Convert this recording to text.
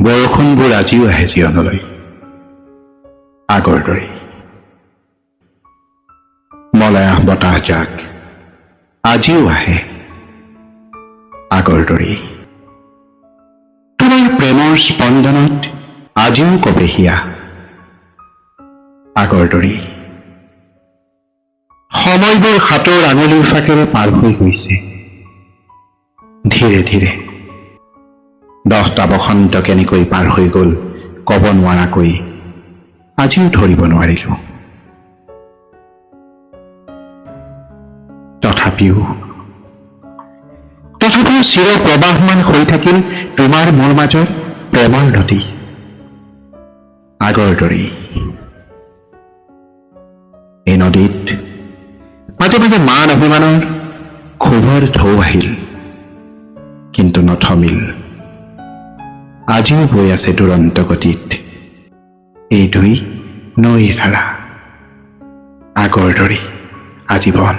বৰষুণবোৰ আজিও আহে জীৱনলৈ আগৰ দৰে। মলয়া বতাহজাক আজিও আহে আগৰ দৰে। তোমাৰ প্ৰেমৰ স্পন্দনত আজিও কবে হিয়া আগৰ দৰে। সময়বোৰ হাতৰ আঙুলিৰ ফাকেৰে পাৰ হৈ গৈছে ধীৰে ধীৰে। 10টা বসন্ত কেনেকৈ পাৰ হৈ গল কব নোৱাৰাকৈ আজিও ধৰিব নোৱাৰিলো। তথাপিও চিৰ প্ৰবাহমান হৈ থাকিল তোমাৰ মোৰ মাজৰ প্ৰেমৰ নদী আগৰ দৰেই। এই নদীত মাজে মাজে মান অভিমানৰ ক্ষোভৰ ঢৌ আহিল, কিন্তু নথমিল। আজিও বৈ আছে দুৰন্ত গতিত এই দুই নৈৰ ধাৰা আগৰ দৰেই আজীৱন।